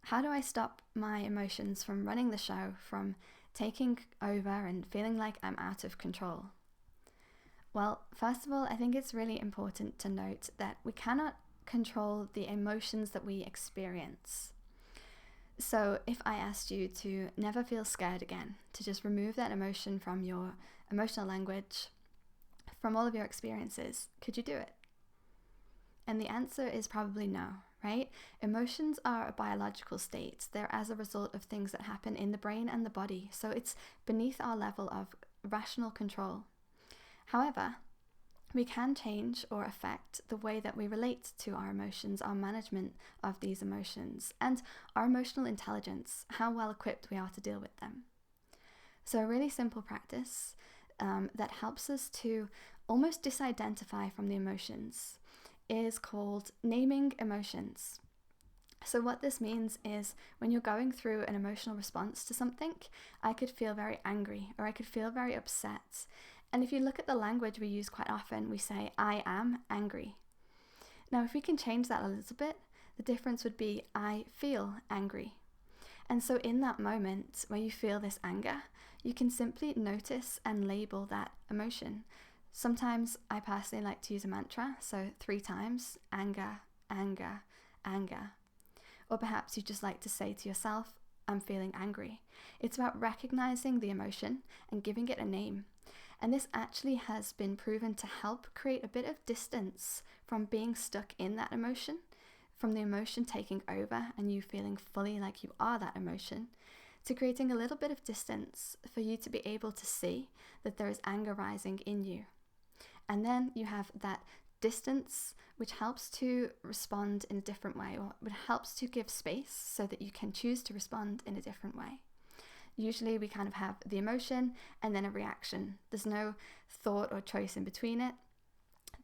how do I stop my emotions from running the show, from taking over and feeling like I'm out of control? Well, first of all, I think it's really important to note that we cannot control the emotions that we experience. So if I asked you to never feel scared again, to just remove that emotion from your emotional language, from all of your experiences, could you do it? And the answer is probably no, right? Emotions are a biological state. They're as a result of things that happen in the brain and the body. So it's beneath our level of rational control. However, we can change or affect the way that we relate to our emotions, our management of these emotions, and our emotional intelligence, how well equipped we are to deal with them. So a really simple practice that helps us to almost disidentify from the emotions is called naming emotions. So what this means is when you're going through an emotional response to something, I could feel very angry or I could feel very upset. And if you look at the language we use quite often, we say, I am angry. Now, if we can change that a little bit, the difference would be, I feel angry. And so in that moment where you feel this anger, you can simply notice and label that emotion. Sometimes I personally like to use a mantra, so 3 times, anger, anger, anger. Or perhaps you just like to say to yourself, I'm feeling angry. It's about recognizing the emotion and giving it a name. And this actually has been proven to help create a bit of distance from being stuck in that emotion, from the emotion taking over and you feeling fully like you are that emotion, to creating a little bit of distance for you to be able to see that there is anger rising in you. And then you have that distance, which helps to respond in a different way, or it helps to give space so that you can choose to respond in a different way. Usually we kind of have the emotion and then a reaction. There's no thought or choice in between it.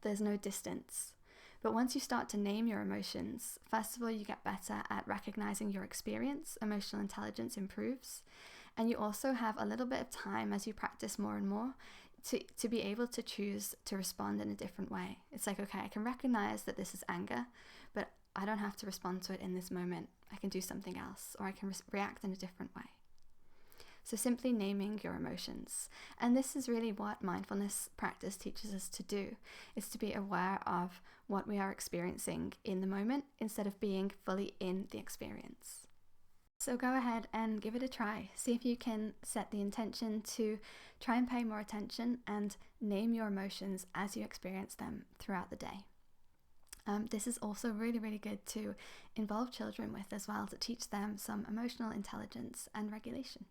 There's no distance. But once you start to name your emotions, first of all, you get better at recognizing your experience. Emotional intelligence improves. And you also have a little bit of time as you practice more and more to be able to choose to respond in a different way. It's like, okay, I can recognize that this is anger, but I don't have to respond to it in this moment. I can do something else, or I can react in a different way. So simply naming your emotions. And this is really what mindfulness practice teaches us to do, is to be aware of what we are experiencing in the moment instead of being fully in the experience. So go ahead and give it a try. See if you can set the intention to try and pay more attention and name your emotions as you experience them throughout the day. This is also really, really good to involve children with as well, to teach them some emotional intelligence and regulation.